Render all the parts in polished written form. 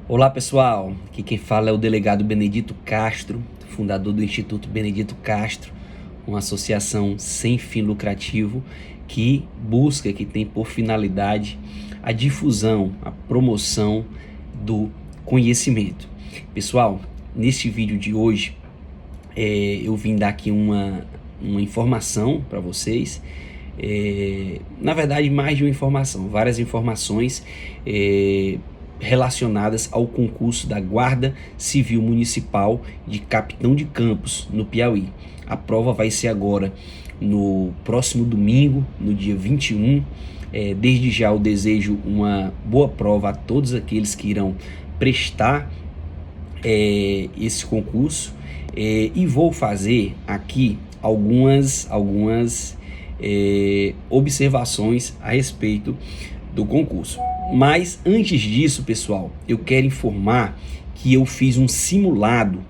Olá pessoal, aqui quem fala é o delegado Benedito Castro, fundador do Instituto Benedito Castro, uma associação sem fim lucrativo que tem por finalidade a difusão, a promoção do conhecimento. Pessoal, neste vídeo de hoje eu vim dar aqui uma informação para vocês. Na verdade, mais de uma informação, várias informações relacionadas ao concurso da Guarda Civil Municipal de Capitão de Campos, no Piauí. A prova vai ser agora no próximo domingo, no dia 21. Desde já eu desejo uma boa prova a todos aqueles que irão prestar esse concurso, e vou fazer aqui algumas observações a respeito do concurso. Mas antes disso, pessoal, eu quero informar que eu fiz um simulado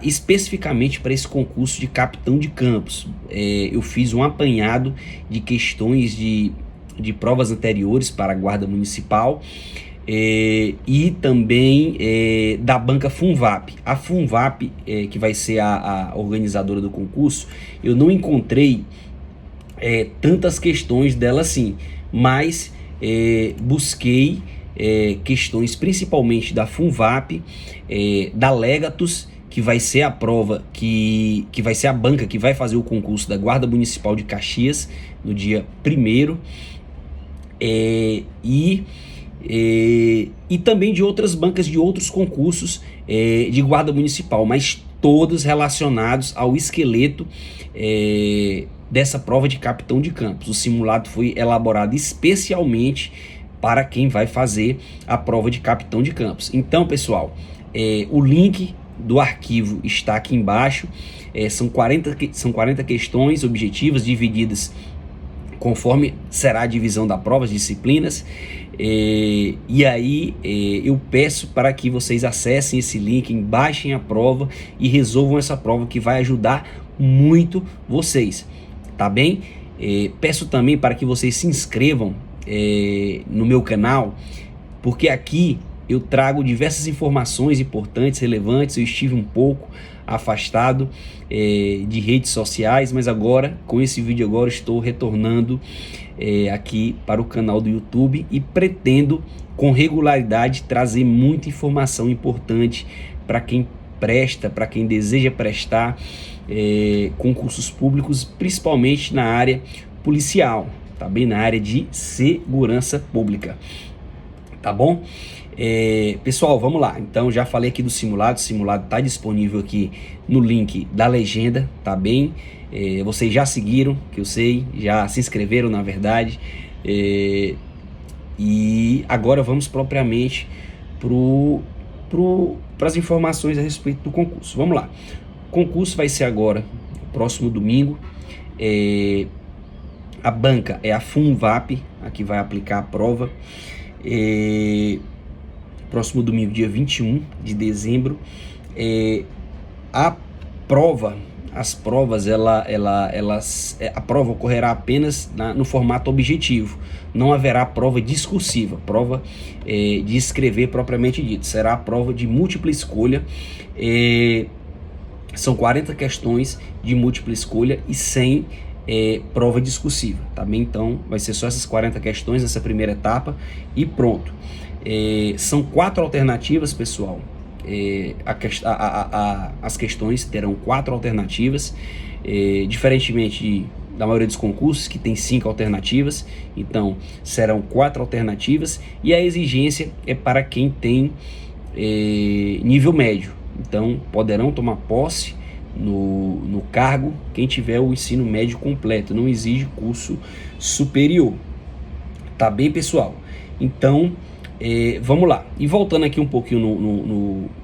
especificamente para esse concurso de Capitão de Campos. Eu fiz um apanhado de questões de provas anteriores para a Guarda Municipal, e também da banca Funvap. A Funvap, que vai ser a organizadora do concurso, eu não encontrei tantas questões dela assim, mas busquei questões principalmente da Funvap, da Legatus, que vai ser a prova, que vai ser a banca que vai fazer o concurso da Guarda Municipal de Caxias no dia 1º, e também de outras bancas de outros concursos de Guarda Municipal, mas todos relacionados ao esqueleto dessa prova de Capitão de Campos. O simulado foi elaborado especialmente para quem vai fazer a prova de Capitão de Campos. Então, pessoal, o link do arquivo está aqui embaixo. São 40 questões objetivas divididas conforme será a divisão da prova, as disciplinas. E aí eu peço para que vocês acessem esse link, baixem a prova e resolvam essa prova, que vai ajudar muito vocês, tá bem? Peço também para que vocês se inscrevam no meu canal, porque aqui eu trago diversas informações importantes, relevantes. Eu estive um pouco afastado de redes sociais, mas agora, com esse vídeo agora, estou retornando aqui para o canal do YouTube e pretendo com regularidade trazer muita informação importante para quem presta, para quem deseja prestar concursos públicos, principalmente na área policial, tá bem? Na área de segurança pública, tá bom? Pessoal, vamos lá. Então, já falei aqui do simulado. O simulado está disponível aqui no link da legenda, tá bem? Vocês já seguiram, que eu sei, já se inscreveram, na verdade. E agora vamos propriamente para as informações a respeito do concurso. Vamos lá. O concurso vai ser agora, próximo domingo. A banca é a Funvap, a que vai aplicar a prova. Próximo domingo, dia 21 de dezembro. A prova, as provas, a prova ocorrerá apenas no formato objetivo. Não haverá prova discursiva, prova de escrever propriamente dito. Será a prova de múltipla escolha. São 40 questões de múltipla escolha e 100 prova discursiva, tá bem? Então vai ser só essas 40 questões nessa primeira etapa e pronto. São 4 alternativas, pessoal. As questões terão 4 alternativas, diferentemente da maioria dos concursos, que tem 5 alternativas. Então serão 4 alternativas, e a exigência é para quem tem nível médio. Então poderão tomar posse no cargo quem tiver o ensino médio completo, não exige curso superior, tá bem, pessoal? Então vamos lá. E voltando aqui um pouquinho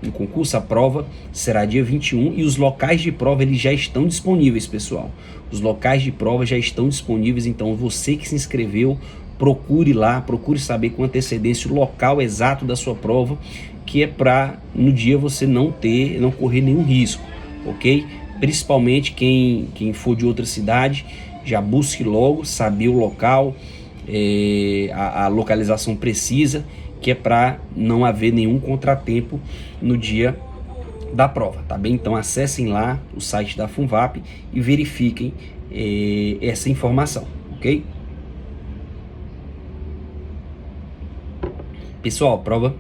no concurso, a prova será dia 21 e os locais de prova eles já estão disponíveis, pessoal. Os locais de prova já estão disponíveis, então você que se inscreveu, procure lá, procure saber com antecedência o local exato da sua prova, que é para no dia você não correr nenhum risco, ok? Principalmente quem for de outra cidade, já busque logo saber o local, a localização precisa, que é para não haver nenhum contratempo no dia da prova, tá bem? Então acessem lá o site da Funvap e verifiquem essa informação, ok? Pessoal, a prova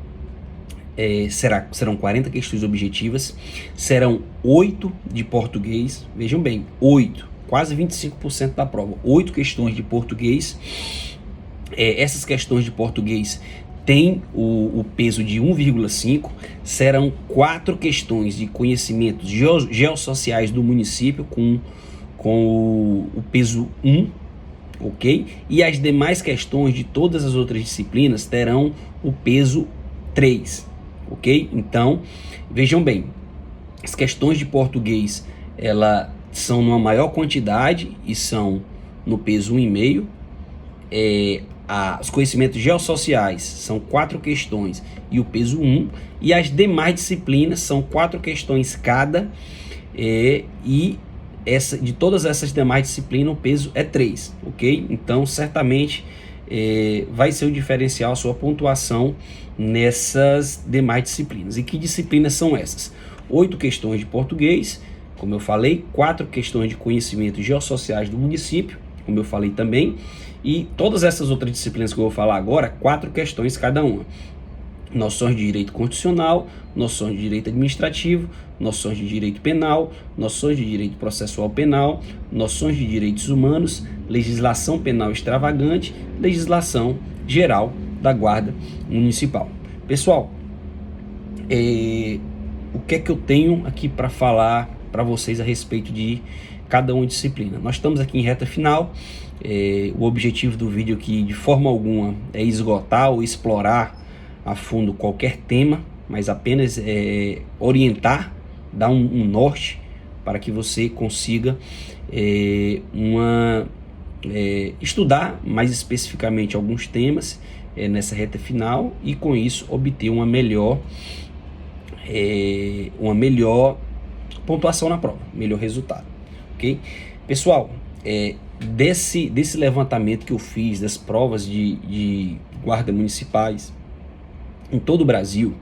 serão 40 questões objetivas, serão 8 de português, vejam bem, 8, quase 25% da prova, 8 questões de português. Essas questões de português têm o peso de 1,5, serão 4 questões de conhecimentos geossociais do município com o peso 1, ok? E as demais questões de todas as outras disciplinas terão o peso 3, ok? Então, vejam bem, as questões de português, elas são numa maior quantidade e são no peso 1,5. Os conhecimentos geossociais são 4 questões e o peso 1, e as demais disciplinas são 4 questões cada, de todas essas demais disciplinas o peso é 3, ok? Então certamente vai ser o diferencial a sua pontuação nessas demais disciplinas. E que disciplinas são essas? 8 questões de português, como eu falei, 4 questões de conhecimentos geossociais do município, como eu falei também, e todas essas outras disciplinas que eu vou falar agora, 4 questões cada uma. Noções de direito constitucional, noções de direito administrativo, noções de direito penal, noções de direito processual penal, noções de direitos humanos, legislação penal extravagante, legislação geral da Guarda Municipal. Pessoal, o que é que eu tenho aqui para falar para vocês a respeito de cada uma disciplina? Nós estamos aqui em reta final. O objetivo do vídeo aqui de forma alguma é esgotar ou explorar a fundo qualquer tema, mas apenas orientar, dar um norte para que você consiga estudar mais especificamente alguns temas nessa reta final e com isso obter uma melhor pontuação na prova, melhor resultado, ok? Pessoal, desse levantamento que eu fiz das provas de guarda municipais em todo o Brasil,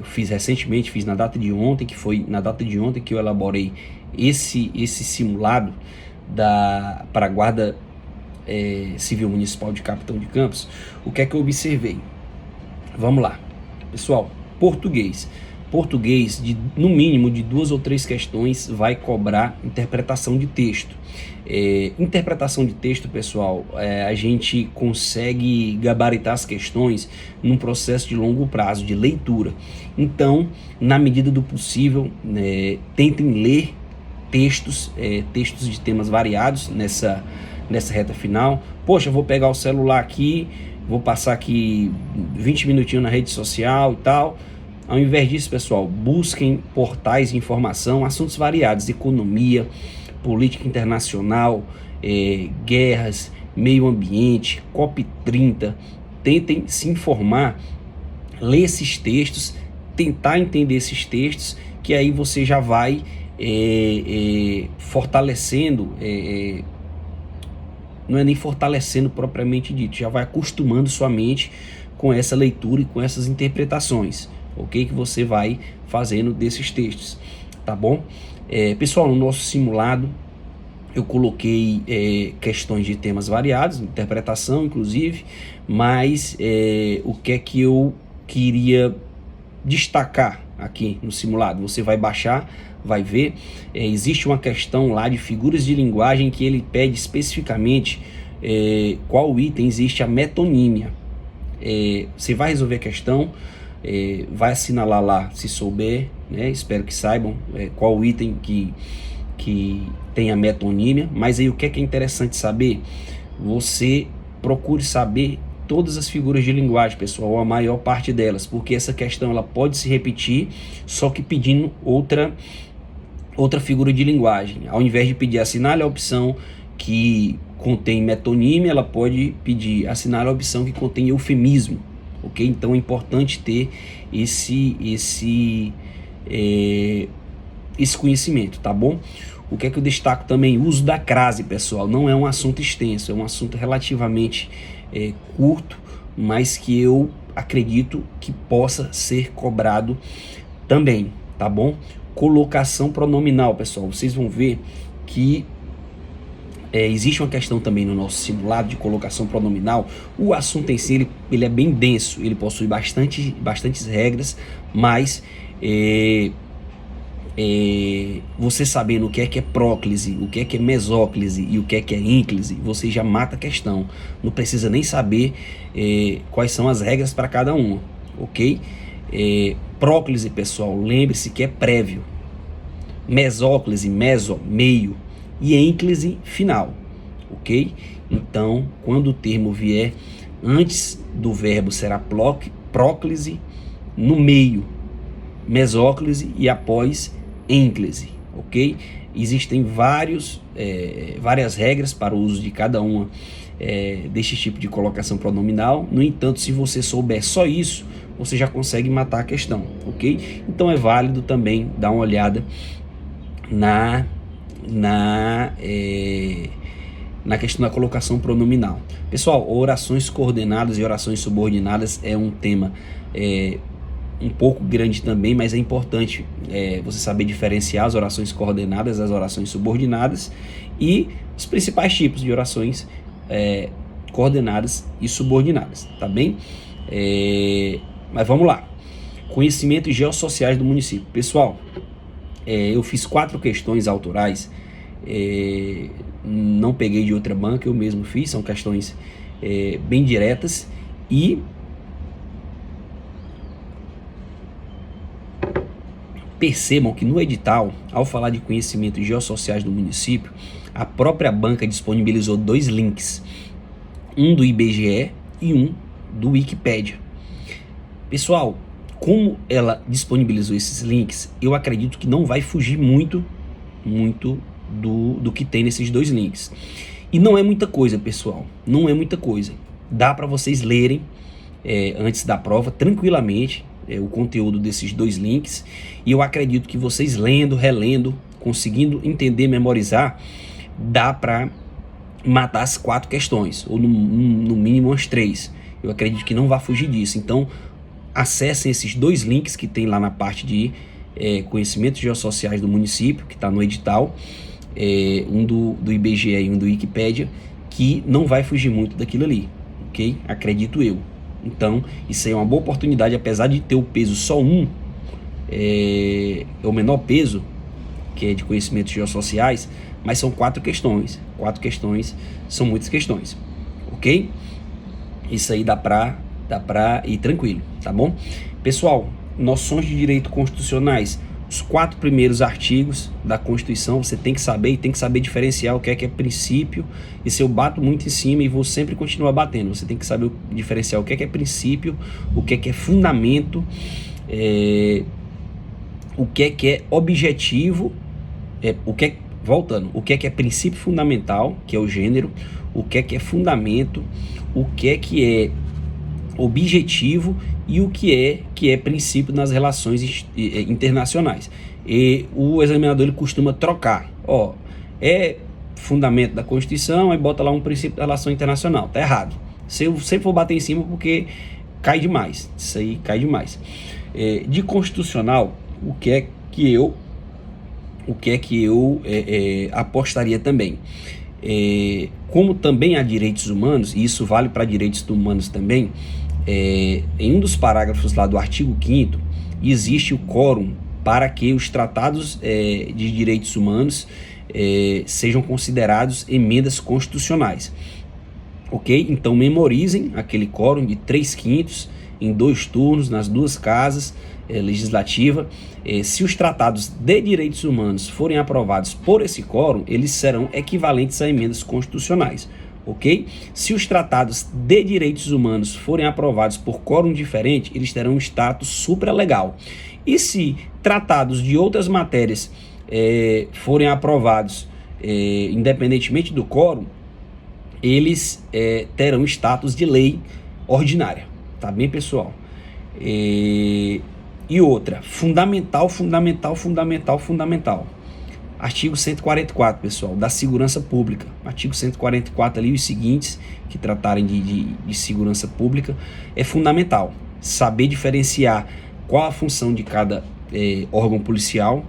fiz recentemente, fiz na data de ontem, que eu elaborei esse simulado para a Guarda Civil Municipal de Capitão de Campos. O que é que eu observei? Vamos lá, pessoal. Português, no mínimo de 2 ou 3 questões vai cobrar interpretação de texto. Interpretação de texto, pessoal, a gente consegue gabaritar as questões num processo de longo prazo, de leitura. Então, na medida do possível, tentem ler textos de temas variados nessa reta final. Poxa, eu vou pegar o celular aqui, vou passar aqui 20 minutinhos na rede social e tal. Ao invés disso, pessoal, busquem portais de informação, assuntos variados, economia, política internacional, guerras, meio ambiente, COP30. Tentem se informar, ler esses textos, tentar entender esses textos, que aí você já vai fortalecendo, não é nem fortalecendo propriamente dito, já vai acostumando sua mente com essa leitura e com essas interpretações, ok? Que você vai fazendo desses textos, tá bom? Pessoal, no nosso simulado eu coloquei questões de temas variados, interpretação inclusive, mas o que é que eu queria destacar aqui no simulado? Você vai baixar, vai ver, existe uma questão lá de figuras de linguagem que ele pede especificamente qual item existe a metonímia. Você vai resolver a questão, vai assinalar lá se souber, né? Espero que saibam qual item que tem a metonímia. Mas aí o que é interessante saber? Você procure saber todas as figuras de linguagem, pessoal, ou a maior parte delas, porque essa questão ela pode se repetir, só que pedindo outra figura de linguagem. Ao invés de pedir assinale a opção que contém metonímia, ela pode pedir assinale a opção que contém eufemismo, ok? Então é importante ter esse conhecimento, tá bom? O que é que eu destaco também? O uso da crase, pessoal. Não é um assunto extenso, é um assunto relativamente curto, mas que eu acredito que possa ser cobrado também, tá bom? Colocação pronominal, pessoal. Vocês vão ver que existe uma questão também no nosso simulado de colocação pronominal. O assunto em si ele é bem denso, ele possui bastantes regras, mas você sabendo o que é próclise, o que é mesóclise e o que é ínclise, você já mata a questão. Não precisa nem saber quais são as regras para cada uma, ok? Próclise, pessoal, lembre-se que é prévio. Mesóclise, meio. E ínclise, final, ok? Então, quando o termo vier antes do verbo, será próclise, no meio, mesóclise e após ínclise, ok? Existem várias regras para o uso de cada uma deste tipo de colocação pronominal. No entanto, se você souber só isso, você já consegue matar a questão, ok? Então é válido também dar uma olhada na questão da colocação pronominal. Pessoal, orações coordenadas e orações subordinadas é um tema um pouco grande também, mas é importante você saber diferenciar as orações coordenadas das orações subordinadas e os principais tipos de orações coordenadas e subordinadas, tá bem? Mas vamos lá. Conhecimentos geossociais do município. Pessoal, eu fiz 4 questões autorais, não peguei de outra banca, eu mesmo fiz, são questões bem diretas e percebam que no edital, ao falar de conhecimentos geossociais do município, a própria banca disponibilizou 2 links, um do IBGE e um do Wikipedia. Pessoal, como ela disponibilizou esses links, eu acredito que não vai fugir muito do que tem nesses 2 links. E não é muita coisa, pessoal, não é muita coisa. Dá para vocês lerem antes da prova tranquilamente o conteúdo desses 2 links, e eu acredito que vocês lendo, relendo, conseguindo entender, memorizar, dá para matar as 4 questões, ou no mínimo as 3. Eu acredito que não vai fugir disso. Então acessem esses 2 links que tem lá na parte de conhecimentos geossociais do município, que está no edital, um do IBGE e um do Wikipedia, que não vai fugir muito daquilo ali, ok? Acredito eu. Então, isso aí é uma boa oportunidade, apesar de ter o peso só é o menor peso, que é de conhecimentos geossociais, mas são 4 questões. 4 questões são muitas questões, ok? Isso aí dá pra ir tranquilo, tá bom? Pessoal, noções de direito constitucionais. Os 4 primeiros artigos da Constituição você tem que saber, e tem que saber diferenciar o que é princípio. Isso eu bato muito em cima e vou sempre continuar batendo. Você tem que saber diferenciar o que é princípio, o que é fundamento, o que é objetivo, voltando, o que é princípio fundamental, que é o gênero, o que é fundamento, o que é objetivo e o que é princípio nas relações internacionais. E o examinador ele costuma trocar, fundamento da Constituição, aí bota lá um princípio da relação internacional. Tá errado. Eu sempre vou bater em cima porque cai demais. Isso aí cai demais. De constitucional, o que é que eu apostaria também? Como também há direitos humanos, e isso vale para direitos humanos também, em um dos parágrafos lá do artigo 5º, existe o quórum para que os tratados de direitos humanos sejam considerados emendas constitucionais, ok? Então memorizem aquele quórum de 3/5 em 2 turnos, nas 2 casas legislativas. Se os tratados de direitos humanos forem aprovados por esse quórum, eles serão equivalentes a emendas constitucionais, ok? Se os tratados de direitos humanos forem aprovados por quórum diferente, eles terão um status supralegal. E se tratados de outras matérias forem aprovados independentemente do quórum, eles terão status de lei ordinária, tá bem, pessoal? E outra, fundamental. Artigo 144, pessoal, da segurança pública. Artigo 144 ali, os seguintes, que tratarem de segurança pública, é fundamental saber diferenciar qual a função de cada órgão policial,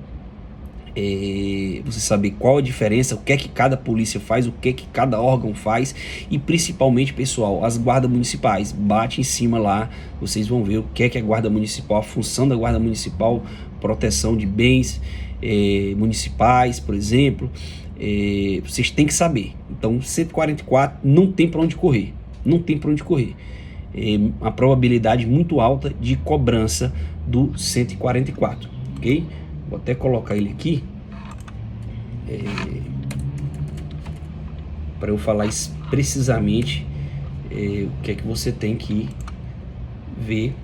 você saber qual a diferença, o que é que cada polícia faz, o que é que cada órgão faz, e principalmente, pessoal, as guardas municipais. Bate em cima lá, vocês vão ver o que é a guarda municipal, a função da guarda municipal, proteção de bens municipais, por exemplo. Vocês têm que saber. Então, 144 não tem para onde correr, não tem para onde correr. Uma probabilidade muito alta de cobrança do 144, ok? Vou até colocar ele aqui para eu falar precisamente o que é que você tem que ver.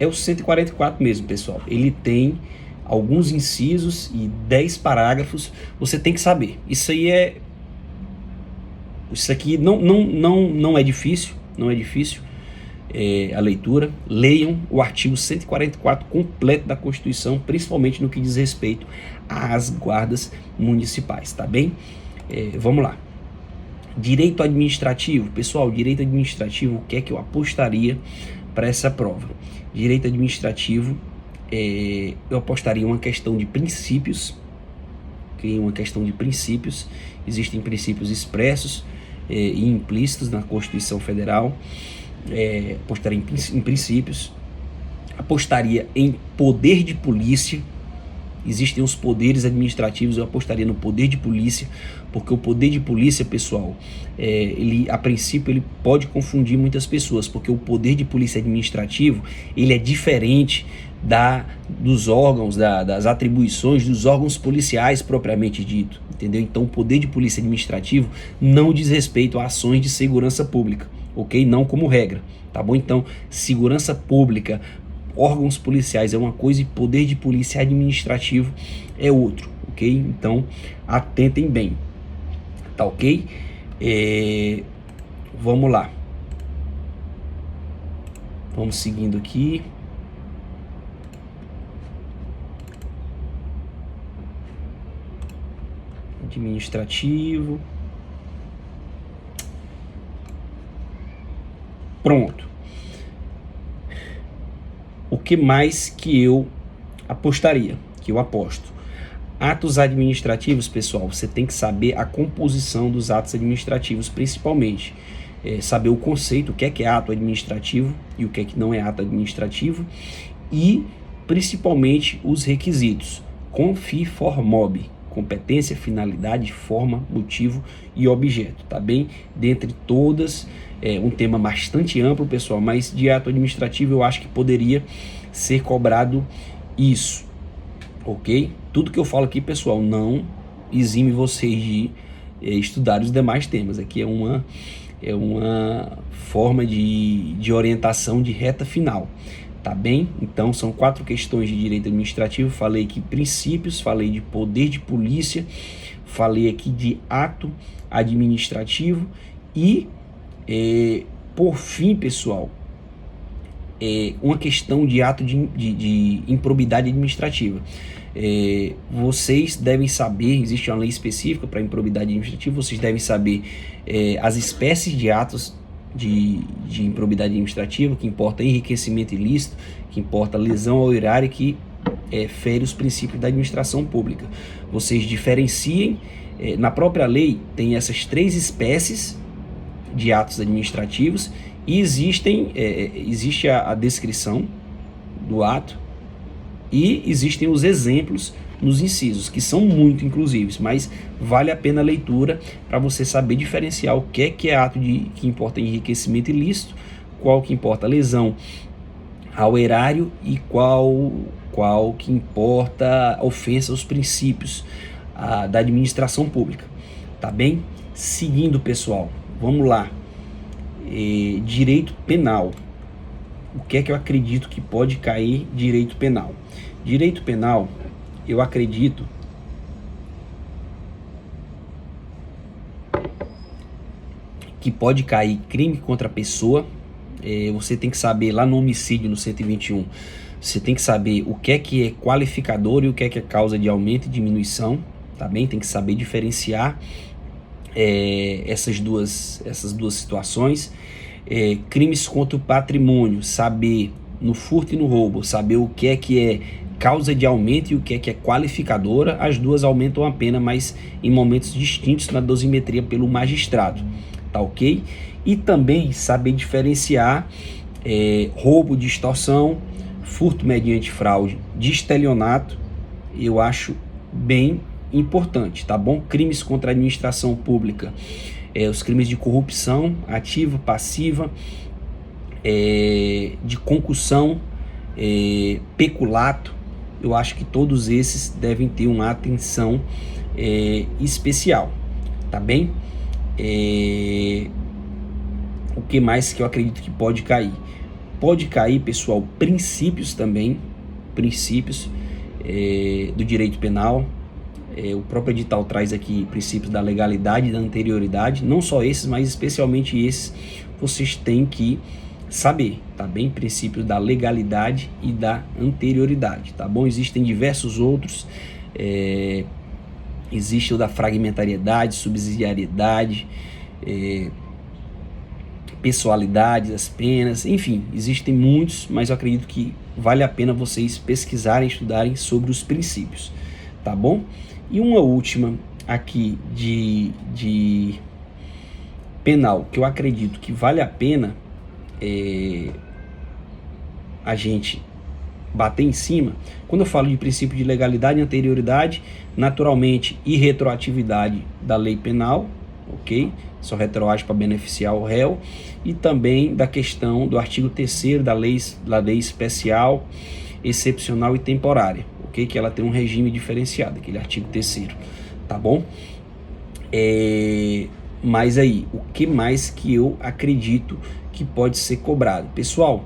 É o 144 mesmo, pessoal. Ele tem alguns incisos e 10 parágrafos. Você tem que saber. Isso aqui não é difícil, não é difícil a leitura. Leiam o artigo 144 completo da Constituição, principalmente no que diz respeito às guardas municipais, tá bem? Vamos lá. Direito administrativo, pessoal, direito administrativo, o que é que eu apostaria para essa prova? Direito administrativo, eu apostaria uma questão de princípios, okay? Uma questão de princípios. Existem princípios expressos e implícitos na Constituição Federal. Apostaria em princípios. Apostaria em poder de polícia. Existem os poderes administrativos, eu apostaria no poder de polícia, porque o poder de polícia, pessoal, ele, a princípio, ele pode confundir muitas pessoas, porque o poder de polícia administrativo, ele é diferente dos órgãos, das atribuições dos órgãos policiais propriamente dito, entendeu? Então, o poder de polícia administrativo não diz respeito a ações de segurança pública, ok? Não como regra, tá bom? Então, segurança pública, órgãos policiais é uma coisa e poder de polícia administrativo é outro, ok? Então, atentem bem, tá ok? Vamos lá. Vamos seguindo aqui. Administrativo. Pronto. O que mais que eu apostaria? Que eu aposto. Atos administrativos, pessoal, você tem que saber a composição dos atos administrativos, principalmente. Saber o conceito, o que é ato administrativo e o que não é ato administrativo. E, principalmente, os requisitos. Confi for mob. Competência, finalidade, forma, motivo e objeto, tá bem? Dentre todas, um tema bastante amplo, pessoal, mas de ato administrativo eu acho que poderia ser cobrado isso, ok? Tudo que eu falo aqui, pessoal, não exime vocês de estudar os demais temas. Aqui é uma forma de orientação de reta final, tá bem? Então são 4 questões de direito administrativo. Falei aqui princípios, falei de poder de polícia, falei aqui de ato administrativo e por fim, pessoal, uma questão de ato de improbidade administrativa. Vocês devem saber, existe uma lei específica para improbidade administrativa, vocês devem saber as espécies de atos de improbidade administrativa, que importa enriquecimento ilícito, que importa lesão ao erário, que fere os princípios da administração pública. Vocês diferenciem, na própria lei tem essas 3 espécies de atos administrativos e existe a descrição do ato e existem os exemplos nos incisos, que são muito inclusivos, mas vale a pena a leitura para você saber diferenciar o que é ato que importa enriquecimento ilícito, qual que importa lesão ao erário e qual que importa ofensa aos princípios da administração pública, tá bem? Seguindo, pessoal, vamos lá. Direito penal. O que é que eu acredito que pode cair direito penal? Direito penal, eu acredito que pode cair crime contra a pessoa, Você tem que saber, lá no homicídio, no 121, você tem que saber o que é qualificador e o que é causa de aumento e diminuição, tá bem? Tem que saber diferenciar essas duas situações. Crimes contra o patrimônio, saber no furto e no roubo, saber o que é causa de aumento e o que é qualificadora. As duas aumentam a pena, mas em momentos distintos na dosimetria pelo magistrado, tá ok? E também saber diferenciar roubo de extorsão, furto mediante fraude de estelionato, eu acho bem importante, tá bom? Crimes contra a administração pública, os crimes de corrupção ativa, passiva, de concussão, peculato, eu acho que todos esses devem ter uma atenção especial, tá bem? O que mais que eu acredito que pode cair? Pode cair, pessoal, princípios também, princípios do direito penal. O próprio edital traz aqui princípios da legalidade e da anterioridade, não só esses, mas especialmente esses vocês têm que saber, tá bem? Princípios da legalidade e da anterioridade, tá bom? Existem diversos outros, existe o da fragmentariedade, subsidiariedade, pessoalidade das penas, enfim, existem muitos, mas eu acredito que vale a pena vocês pesquisarem, estudarem sobre os princípios, tá bom? E uma última aqui de penal, que eu acredito que vale a pena a gente bater em cima. Quando eu falo de princípio de legalidade e anterioridade, naturalmente, e retroatividade da lei penal, ok? Só retroage para beneficiar o réu, e também da questão do artigo 3º da lei especial, excepcional e temporária, ok? Que ela tem um regime diferenciado, aquele artigo 3º, tá bom? Mas aí, o que mais que eu acredito que pode ser cobrado? Pessoal,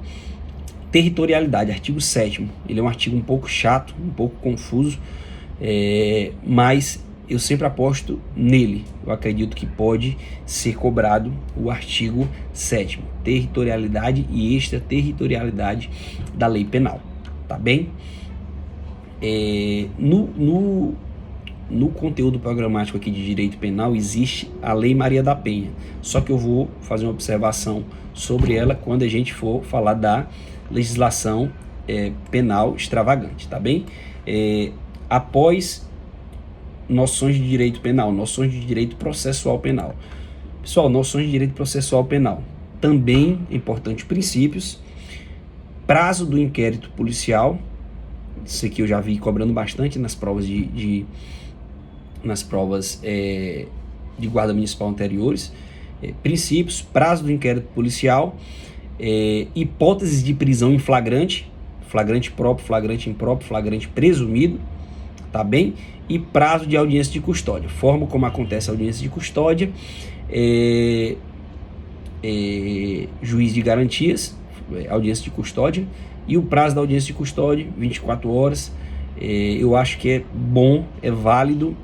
territorialidade, artigo 7º, ele é um artigo um pouco chato, um pouco confuso, mas eu sempre aposto nele. Eu acredito que pode ser cobrado o artigo 7º, territorialidade e extraterritorialidade da lei penal, tá bem? No conteúdo programático aqui de direito penal existe a Lei Maria da Penha, só que eu vou fazer uma observação sobre ela quando a gente for falar da legislação penal extravagante, tá bem? Após noções de direito penal, noções de direito processual penal. Pessoal, noções de direito processual penal. Também importantes princípios. Prazo do inquérito policial. Isso aqui eu já vi cobrando bastante nas provas de guarda municipal anteriores. Princípios, prazo do inquérito policial, hipóteses de prisão em flagrante, flagrante próprio, flagrante impróprio, flagrante presumido, tá bem? E prazo de audiência de custódia, forma como acontece a audiência de custódia, juiz de garantias, audiência de custódia, e o prazo da audiência de custódia, 24 horas, eu acho que é bom, é válido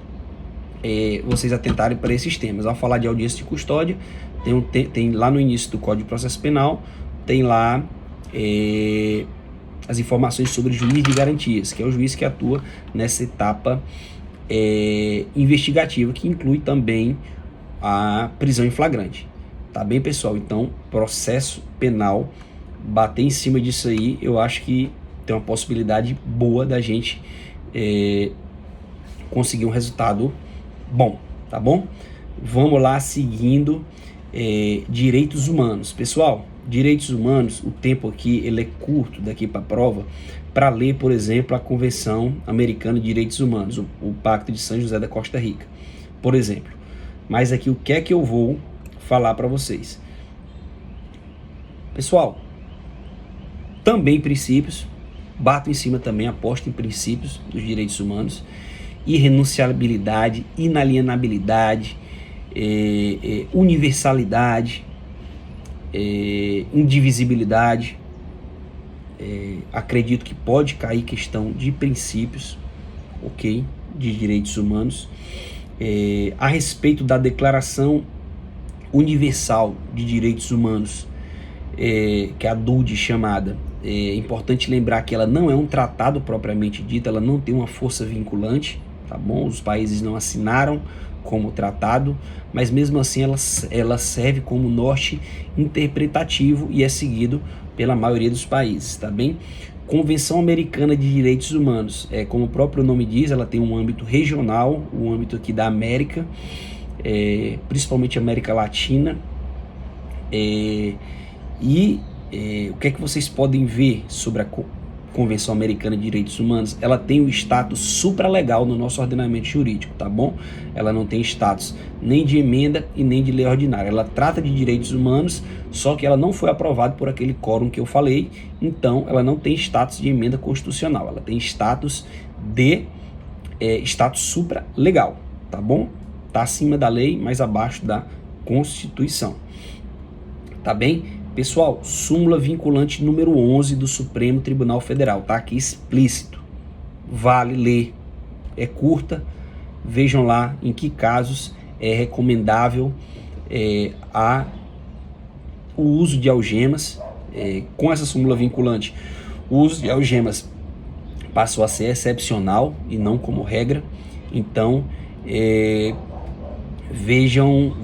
vocês atentarem para esses temas. Ao falar de audiência de custódia, tem lá no início do Código de Processo Penal, tem lá as informações sobre o juiz de garantias, que é o juiz que atua nessa etapa investigativa, que inclui também a prisão em flagrante. Tá bem, pessoal? Então, processo penal, bater em cima disso aí, eu acho que tem uma possibilidade boa da gente conseguir um resultado bom, tá bom? Vamos lá, seguindo direitos humanos. Pessoal, direitos humanos, o tempo aqui ele é curto daqui para a prova, para ler, por exemplo, a Convenção Americana de Direitos Humanos, o Pacto de São José da Costa Rica, por exemplo. Mas aqui o que é que eu vou falar para vocês? Pessoal, também princípios, bato em cima também, aposto em princípios dos direitos humanos, irrenunciabilidade, inalienabilidade, universalidade, indivisibilidade. Acredito que pode cair questão de princípios, ok, de direitos humanos. A respeito da Declaração Universal de Direitos Humanos, que é a DUD chamada. É importante lembrar que ela não é um tratado propriamente dito, ela não tem uma força vinculante, tá bom? Os países não assinaram como tratado, mas mesmo assim ela serve como norte interpretativo e é seguido pela maioria dos países, tá bem? Convenção Americana de Direitos Humanos, como o próprio nome diz, ela tem um âmbito regional, um âmbito aqui da América, principalmente América Latina, o que é que vocês podem ver sobre a Convenção Americana de Direitos Humanos? Ela tem o status supralegal no nosso ordenamento jurídico, tá bom? Ela não tem status nem de emenda e nem de lei ordinária. Ela trata de direitos humanos, só que ela não foi aprovada por aquele quórum que eu falei, então ela não tem status de emenda constitucional, ela tem status de status supralegal, tá bom? Tá acima da lei, mas abaixo da Constituição, tá bem? Pessoal, súmula vinculante número 11 do Supremo Tribunal Federal, tá aqui explícito, vale ler, é curta, vejam lá em que casos é recomendável o uso de algemas. Com essa súmula vinculante, o uso de algemas passou a ser excepcional e não como regra, então vejam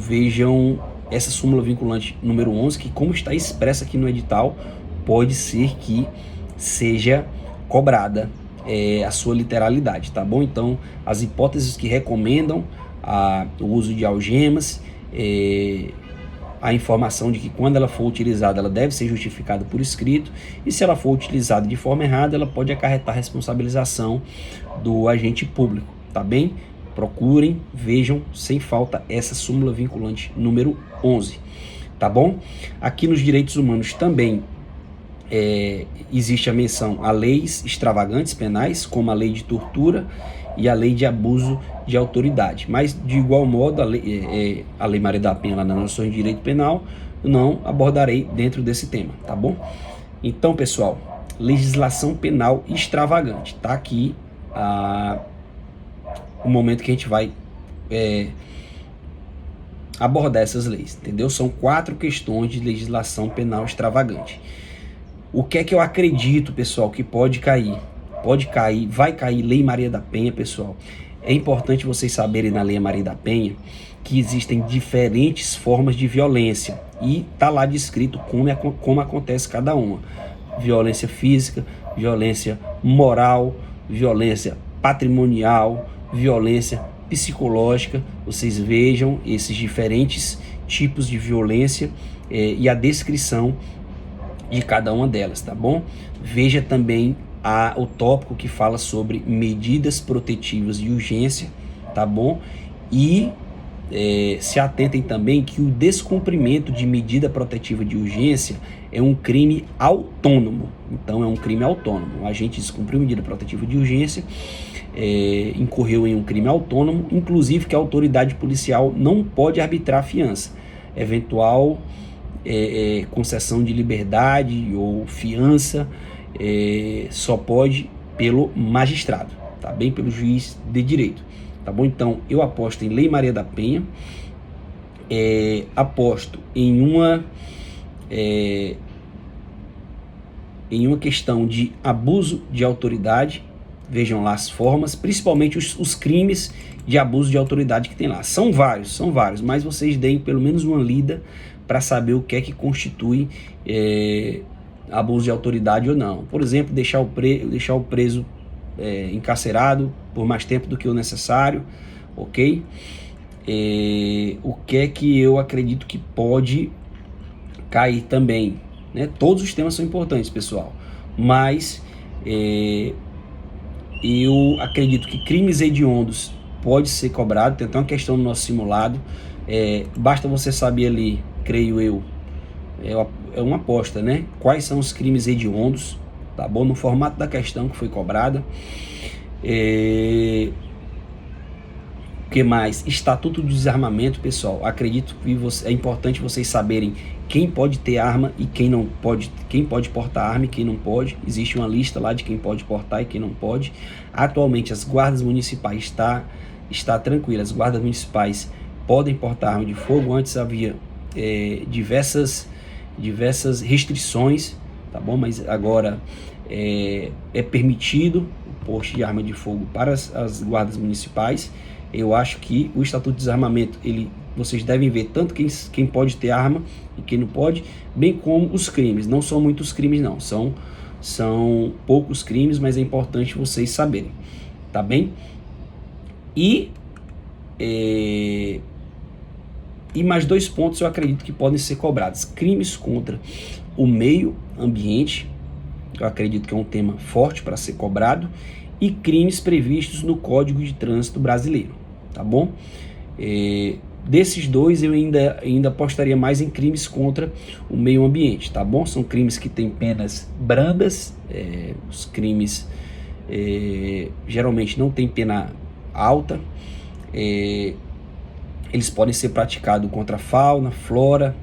essa súmula vinculante número 11, que como está expressa aqui no edital, pode ser que seja cobrada a sua literalidade, tá bom? Então, as hipóteses que recomendam o uso de algemas, a informação de que quando ela for utilizada, ela deve ser justificada por escrito, e se ela for utilizada de forma errada, ela pode acarretar responsabilização do agente público, tá bem? Procurem, vejam sem falta essa súmula vinculante número 11, tá bom? Aqui nos direitos humanos também existe a menção a leis extravagantes penais, como a lei de tortura e a lei de abuso de autoridade, mas de igual modo a lei Maria da Penha lá nas noções de direito penal, eu não abordarei dentro desse tema, tá bom? Então, pessoal, legislação penal extravagante, tá aqui o momento que a gente vai abordar essas leis, entendeu? São 4 questões de legislação penal extravagante. O que é que eu acredito, pessoal, que pode cair? Pode cair, vai cair Lei Maria da Penha, pessoal. É importante vocês saberem na Lei Maria da Penha que existem diferentes formas de violência e tá lá descrito como acontece cada uma. Violência física, violência moral, violência patrimonial, violência psicológica. Vocês vejam esses diferentes tipos de violência e a descrição de cada uma delas, tá bom? Veja também o tópico que fala sobre medidas protetivas de urgência, tá bom? E se atentem também que o descumprimento de medida protetiva de urgência é um crime autônomo. Então é um crime autônomo. O agente descumpriu medida protetiva de urgência, incorreu em um crime autônomo, inclusive que a autoridade policial não pode arbitrar fiança. Eventual concessão de liberdade ou fiança só pode pelo magistrado, tá bem? Pelo juiz de direito, tá bom? Então eu aposto em Lei Maria da Penha, aposto em uma questão de abuso de autoridade. Vejam lá as formas, principalmente os crimes de abuso de autoridade que tem lá. São vários, mas vocês deem pelo menos uma lida para saber o que é que constitui abuso de autoridade ou não. Por exemplo, deixar o preso encarcerado por mais tempo do que o necessário, ok? O que é que eu acredito que pode cair também, né? Todos os temas são importantes, pessoal, mas eu acredito que crimes hediondos pode ser cobrado. Tem até uma questão no nosso simulado, basta você saber ali, creio eu, é uma aposta, né? Quais são os crimes hediondos, tá bom? No formato da questão que foi cobrada. O que mais? Estatuto do Desarmamento, pessoal. Acredito que é importante vocês saberem quem pode ter arma e quem não pode, quem pode portar arma e quem não pode. Existe uma lista lá de quem pode portar e quem não pode. Atualmente as guardas municipais está tranquila. As guardas municipais podem portar arma de fogo. Antes havia diversas diversas restrições, tá bom? Mas agora é permitido o porte de arma de fogo para as guardas municipais. Eu acho que o Estatuto de Desarmamento, vocês devem ver tanto quem pode ter arma e quem não pode, bem como os crimes. Não são muitos crimes não, são poucos crimes, mas é importante vocês saberem, tá bem? E mais 2 pontos eu acredito que podem ser cobrados: crimes contra o meio ambiente, eu acredito que é um tema forte para ser cobrado, e crimes previstos no Código de Trânsito Brasileiro, tá bom? Desses dois eu ainda apostaria mais em crimes contra o meio ambiente, tá bom? São crimes que têm penas brandas, os crimes geralmente não têm pena alta, eles podem ser praticados contra a fauna, flora,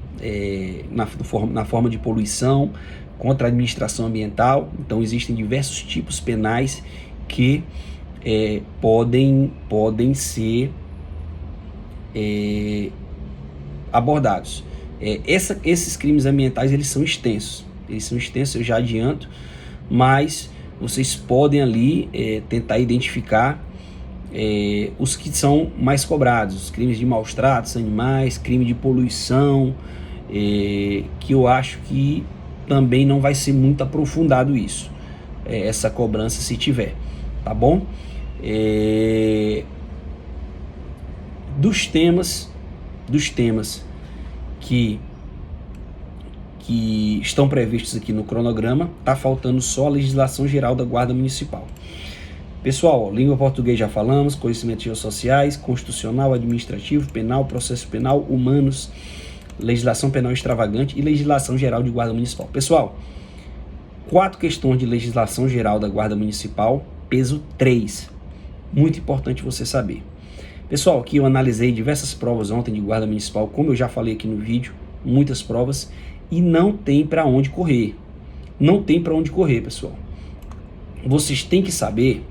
na forma de poluição, contra a administração ambiental. Então existem diversos tipos penais que podem ser abordados. Esses crimes ambientais, eles são extensos, eu já adianto, mas vocês podem ali tentar identificar os que são mais cobrados: os crimes de maus tratos animais, crime de poluição, que eu acho que também não vai ser muito aprofundado isso, essa cobrança, se tiver, tá bom? Dos temas que estão previstos aqui no cronograma, tá faltando só a legislação geral da Guarda Municipal. Pessoal, língua portuguesa já falamos, conhecimentos geossociais, constitucional, administrativo, penal, processo penal, humanos, legislação penal extravagante e legislação geral de Guarda Municipal. Pessoal, 4 questões de legislação geral da Guarda Municipal, peso 3. Muito importante você saber. Pessoal, aqui eu analisei diversas provas ontem de Guarda Municipal, como eu já falei aqui no vídeo, muitas provas, e não tem para onde correr. Não tem para onde correr, pessoal. Vocês têm que saber,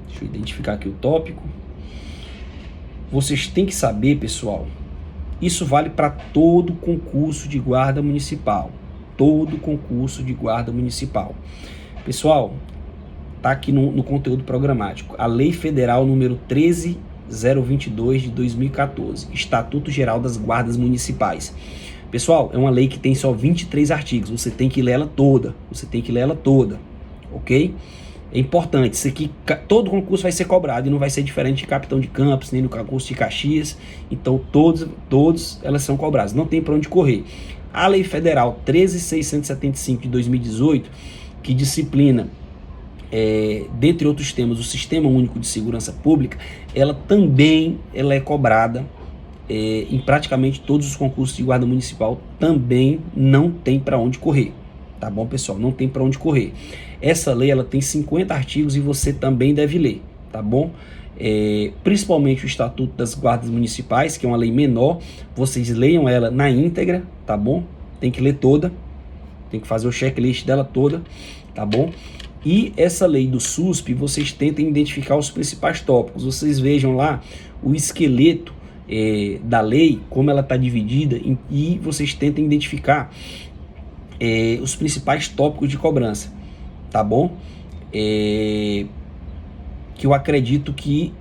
deixa eu identificar aqui o tópico. Vocês têm que saber, pessoal, isso vale para todo concurso de Guarda Municipal. Todo concurso de Guarda Municipal. Pessoal, tá aqui no conteúdo programático. A Lei Federal número 13.022 de 2014, Estatuto Geral das Guardas Municipais. Pessoal, é uma lei que tem só 23 artigos. Você tem que ler ela toda. Ok? É importante. Isso aqui, todo concurso vai ser cobrado e não vai ser diferente de Capitão de Campos, nem no concurso de Caxias. Então, todos elas são cobradas. Não tem para onde correr. A Lei Federal 13.675 de 2018, que disciplina, dentre outros temas, o Sistema Único de Segurança Pública, ela também é cobrada em praticamente todos os concursos de Guarda Municipal. Também não tem para onde correr. Tá bom, pessoal? Não tem para onde correr. Essa lei, ela tem 50 artigos e você também deve ler, tá bom? Principalmente o Estatuto das Guardas Municipais, que é uma lei menor. Vocês leiam ela na íntegra, tá bom? Tem que ler toda, tem que fazer o checklist dela toda, tá bom? E essa lei do SUSP, vocês tentem identificar os principais tópicos. Vocês vejam lá o esqueleto da lei, como ela está dividida, e vocês tentem identificar os principais tópicos de cobrança, tá bom? Que eu acredito que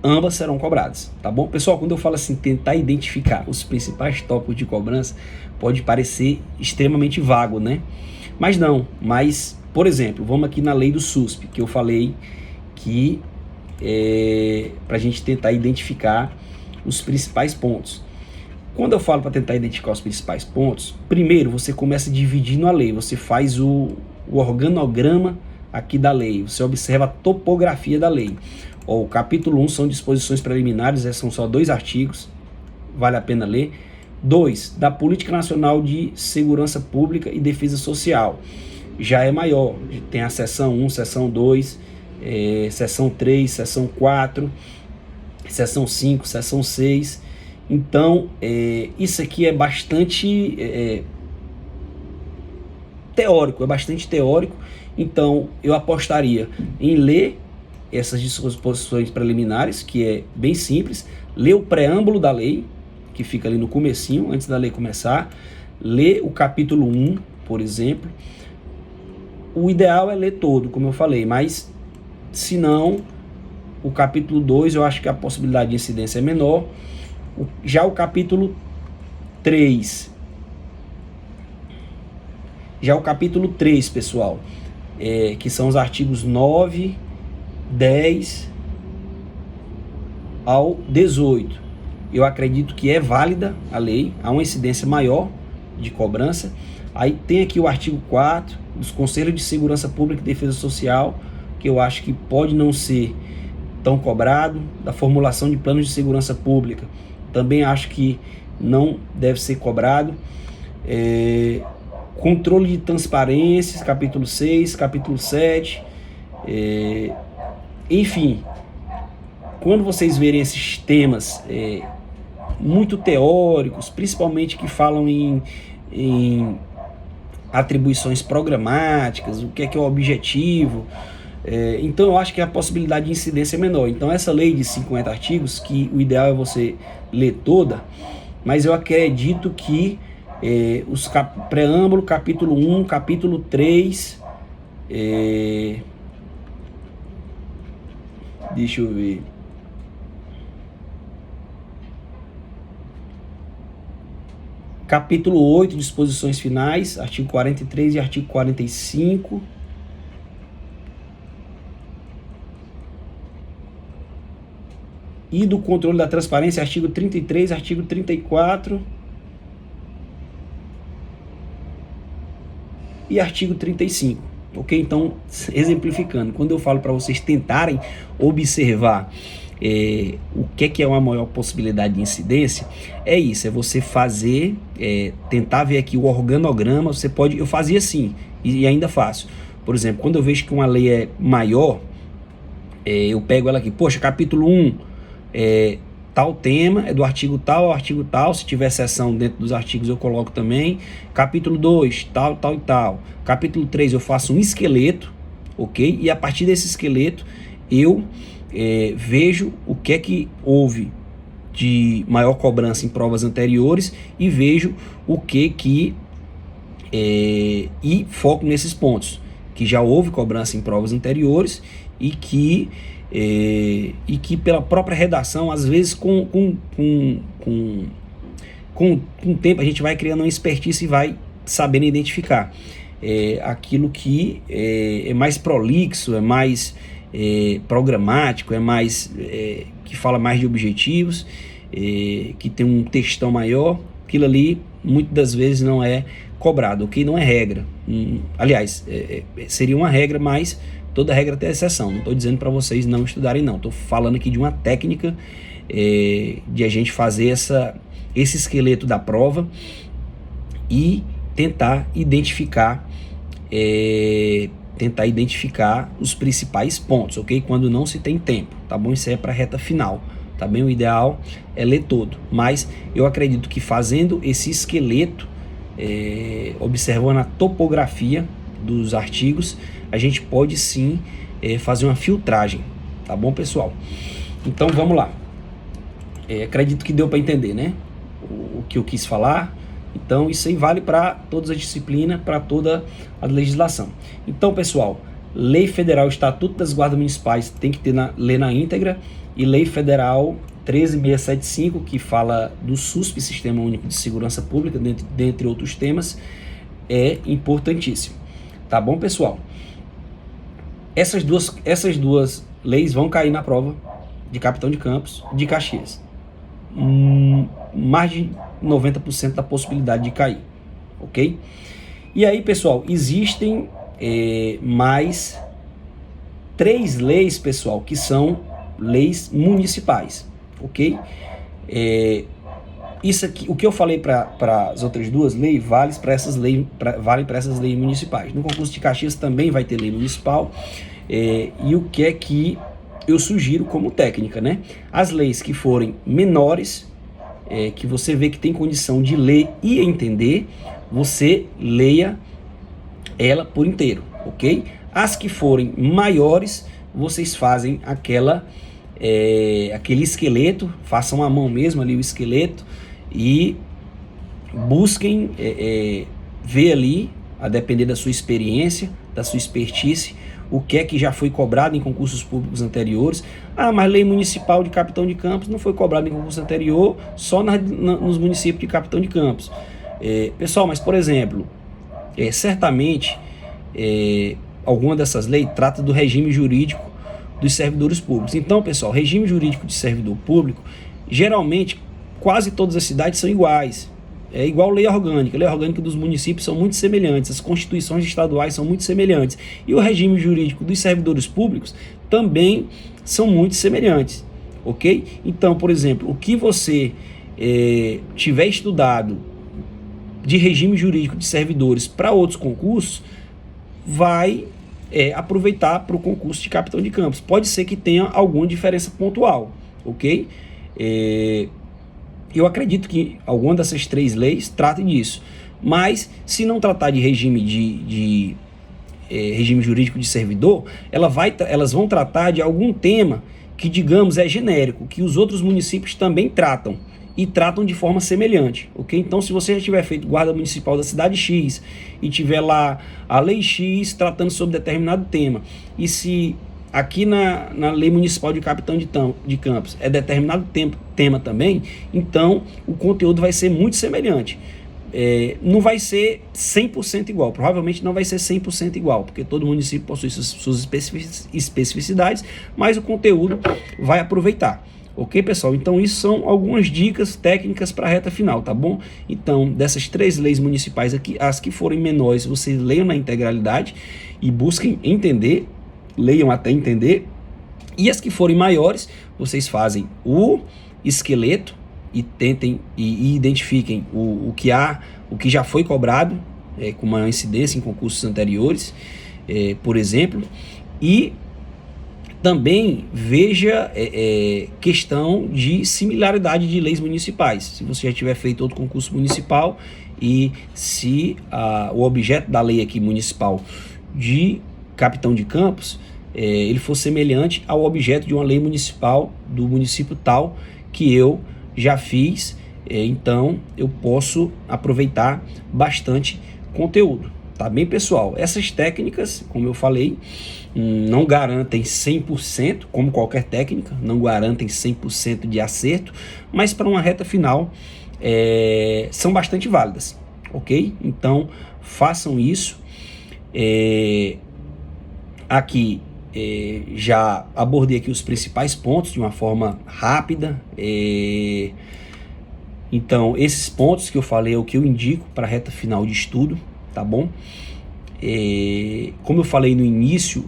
ambas serão cobradas, tá bom? Pessoal, quando eu falo assim, tentar identificar os principais tópicos de cobrança, pode parecer extremamente vago, né? Mas não, por exemplo, vamos aqui na lei do SUSP, que eu falei que para a gente tentar identificar os principais pontos. Quando eu falo para tentar identificar os principais pontos, primeiro você começa dividindo a lei, você faz o organograma aqui da lei, você observa a topografia da lei. O capítulo 1 são disposições preliminares, são só 2 artigos, vale a pena ler. 2, da Política Nacional de Segurança Pública e Defesa Social, já é maior, tem a seção 1, seção 2, seção 3, seção 4, seção 5, seção 6. Então, isso aqui é bastante teórico, então eu apostaria em ler essas disposições preliminares, que é bem simples, ler o preâmbulo da lei, que fica ali no comecinho, antes da lei começar, lê o capítulo 1, por exemplo. O ideal é ler todo, como eu falei, mas se não, o capítulo 2 eu acho que a possibilidade de incidência é menor. Já o capítulo 3, pessoal, que são os artigos 9, 10 ao 18. Eu acredito que é válida a lei, há uma incidência maior de cobrança. Aí tem aqui o artigo 4 dos Conselhos de Segurança Pública e Defesa Social, que eu acho que pode não ser tão cobrado, da formulação de planos de segurança pública, também acho que não deve ser cobrado. Controle de transparências, capítulo 6, capítulo 7, enfim, quando vocês verem esses temas muito teóricos, principalmente que falam em atribuições programáticas, o que é o objetivo, então eu acho que a possibilidade de incidência é menor. Então essa lei de 50 artigos, que o ideal é você ler toda, mas eu acredito que os preâmbulo, capítulo 1, capítulo 3, deixa eu ver, capítulo 8, disposições finais, artigo 43 e artigo 45, e do controle da transparência, artigo 33, artigo 34 e artigo 35, ok? Então, exemplificando, quando eu falo para vocês tentarem observar o que é uma maior possibilidade de incidência, é isso, é você fazer, tentar ver aqui o organograma. Você pode, eu fazia assim, e ainda faço. Por exemplo, quando eu vejo que uma lei é maior, eu pego ela aqui, poxa, capítulo 1, tal tema, é do artigo tal ao artigo tal, se tiver seção dentro dos artigos eu coloco também. Capítulo 2, tal, tal e tal. Capítulo 3 eu faço um esqueleto, ok? E a partir desse esqueleto eu vejo o que é que houve de maior cobrança em provas anteriores e vejo o que e foco nesses pontos que já houve cobrança em provas anteriores e que pela própria redação, às vezes com o tempo a gente vai criando uma expertise e vai sabendo identificar aquilo que é mais prolixo, é mais programático, é mais que fala mais de objetivos, que tem um textão maior. Aquilo ali muitas das vezes não é cobrado, ok? Não é regra. Aliás, seria uma regra, mas toda regra tem exceção. Não estou dizendo para vocês não estudarem, não. Estou falando aqui de uma técnica de a gente fazer esse esqueleto da prova e tentar identificar os principais pontos, ok? Quando não se tem tempo, tá bom? Isso é para a reta final, tá bem? O ideal é ler todo, mas eu acredito que fazendo esse esqueleto, observando a topografia dos artigos, a gente pode sim fazer uma filtragem, tá bom, pessoal? Então vamos lá. Acredito que deu para entender, né? O que eu quis falar. Então isso aí vale para todas as disciplinas, para toda a legislação. Então, pessoal, Lei Federal Estatuto das Guardas Municipais tem que ler na íntegra, e Lei Federal 13.675, que fala do SUSP, Sistema Único de Segurança Pública, dentre outros temas, é importantíssimo. Tá bom, pessoal? Essas duas leis vão cair na prova de Capitão de Campos de Caxias. Mais de 90% da possibilidade de cair, ok? E aí, pessoal, existem mais 3 leis, pessoal, que são leis municipais, ok? Isso aqui, o que eu falei para as outras duas leis, vale para essas leis municipais. No concurso de Caxias também vai ter lei municipal, e o que é que eu sugiro como técnica, né? As leis que forem menores, que você vê que tem condição de ler e entender, você leia ela por inteiro, ok? As que forem maiores, vocês fazem aquele esqueleto, façam à mão mesmo ali o esqueleto e busquem ver ali, a depender da sua experiência, da sua expertise, o que é que já foi cobrado em concursos públicos anteriores. Ah, mas lei municipal de Capitão de Campos não foi cobrada em concurso anterior, só nos municípios de Capitão de Campos. Pessoal, mas por exemplo, certamente alguma dessas leis trata do regime jurídico dos servidores públicos. Então, pessoal, regime jurídico de servidor público, geralmente quase todas as cidades são iguais. É igual lei orgânica. A lei orgânica dos municípios são muito semelhantes, as constituições estaduais são muito semelhantes. E o regime jurídico dos servidores públicos também são muito semelhantes. Ok? Então, por exemplo, o que você tiver estudado de regime jurídico de servidores para outros concursos, vai aproveitar para o concurso de Capitão de Campos. Pode ser que tenha alguma diferença pontual. Ok? Eu acredito que alguma dessas 3 leis trate disso, mas se não tratar de regime regime jurídico de servidor, elas vão tratar de algum tema que, digamos, é genérico, que os outros municípios também tratam e tratam de forma semelhante, ok? Então, se você já tiver feito guarda municipal da cidade X e tiver lá a lei X tratando sobre determinado tema, e se aqui na lei municipal de Capitão de Campos é determinado tema também, então o conteúdo vai ser muito semelhante. Não vai ser 100% igual, provavelmente não vai ser 100% igual, porque todo município possui suas especificidades, mas o conteúdo vai aproveitar. Ok, pessoal? Então isso são algumas dicas técnicas para a reta final, tá bom? Então, dessas 3 leis municipais aqui, as que forem menores, vocês leiam na integralidade e busquem entender, leiam até entender, e as que forem maiores, vocês fazem o esqueleto e tentem e identifiquem o que já foi cobrado com maior incidência em concursos anteriores, por exemplo, e também veja questão de similaridade de leis municipais. Se você já tiver feito outro concurso municipal e se o objeto da lei aqui municipal de Capitão de Campos ele for semelhante ao objeto de uma lei municipal do município tal que eu já fiz, então eu posso aproveitar bastante conteúdo. Tá bem, pessoal? Essas técnicas, como eu falei, não garantem 100%, como qualquer técnica, não garantem 100% de acerto, mas para uma reta final são bastante válidas, ok? Então, façam isso. Aqui já abordei aqui os principais pontos de uma forma rápida. Então, esses pontos que eu falei é o que eu indico para a reta final de estudo, tá bom? Como eu falei no início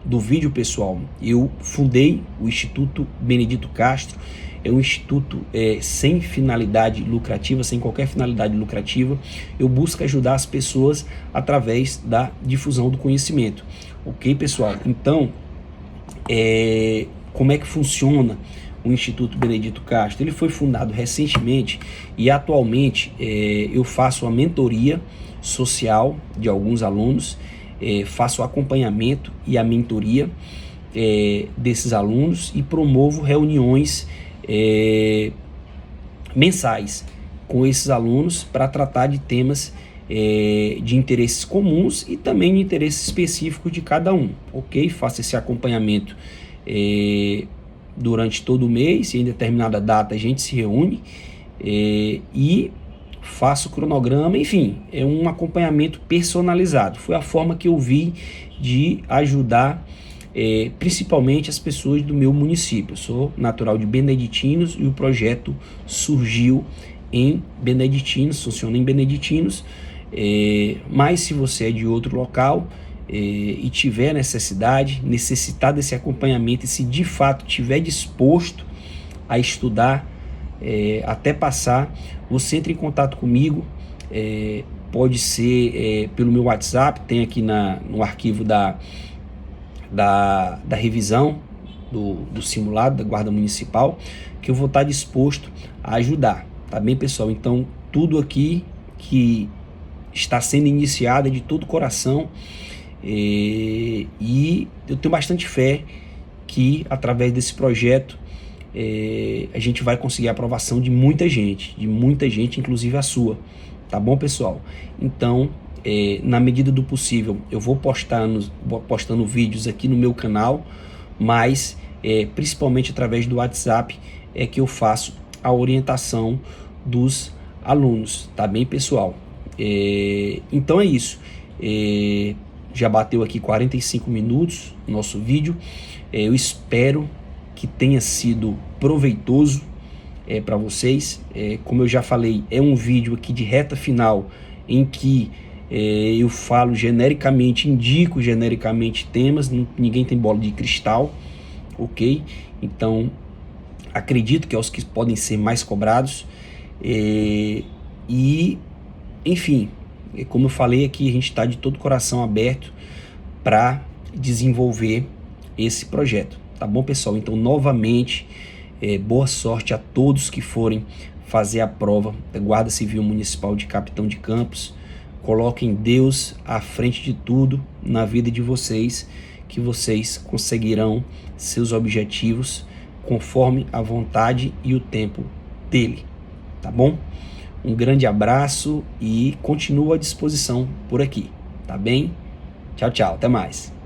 do vídeo, pessoal, eu fundei o Instituto Benedito Castro. É um instituto sem finalidade lucrativa, sem qualquer finalidade lucrativa. Eu busco ajudar as pessoas através da difusão do conhecimento. Ok, pessoal? Então, como é que funciona o Instituto Benedito Castro? Ele foi fundado recentemente e atualmente eu faço a mentoria social de alguns alunos, faço o acompanhamento e a mentoria desses alunos e promovo reuniões mensais com esses alunos para tratar de temas de interesses comuns e também de interesse específico de cada um, ok? Faço esse acompanhamento durante todo o mês e em determinada data a gente se reúne e faço cronograma, enfim, é um acompanhamento personalizado. Foi a forma que eu vi de ajudar principalmente as pessoas do meu município. Eu sou natural de Beneditinos e o projeto surgiu em Beneditinos, funciona em Beneditinos, mas se você é de outro local e tiver necessitar desse acompanhamento e se de fato tiver disposto a estudar até passar, você entra em contato comigo, pode ser pelo meu WhatsApp, tem aqui no arquivo da revisão do simulado da Guarda Municipal, que eu vou estar disposto a ajudar, tá bem, pessoal? Então, tudo aqui que está sendo iniciado é de todo o coração, e eu tenho bastante fé que através desse projeto a gente vai conseguir a aprovação de muita gente, inclusive a sua, tá bom, pessoal? Então, na medida do possível, eu vou postando vídeos aqui no meu canal, mas principalmente através do WhatsApp é que eu faço a orientação dos alunos, tá bem, pessoal? Então é isso. Já bateu aqui 45 minutos nosso vídeo. Eu espero que tenha sido proveitoso para vocês. Como eu já falei, é um vídeo aqui de reta final em que eu falo genericamente, indico genericamente temas, ninguém tem bola de cristal, ok? Então, acredito que é os que podem ser mais cobrados. Enfim, como eu falei aqui, a gente está de todo o coração aberto para desenvolver esse projeto, tá bom, pessoal? Então, novamente, boa sorte a todos que forem fazer a prova da Guarda Civil Municipal de Capitão de Campos. Coloquem Deus à frente de tudo na vida de vocês, que vocês conseguirão seus objetivos conforme a vontade e o tempo dele, tá bom? Um grande abraço e continuo à disposição por aqui, tá bem? Tchau, tchau, até mais.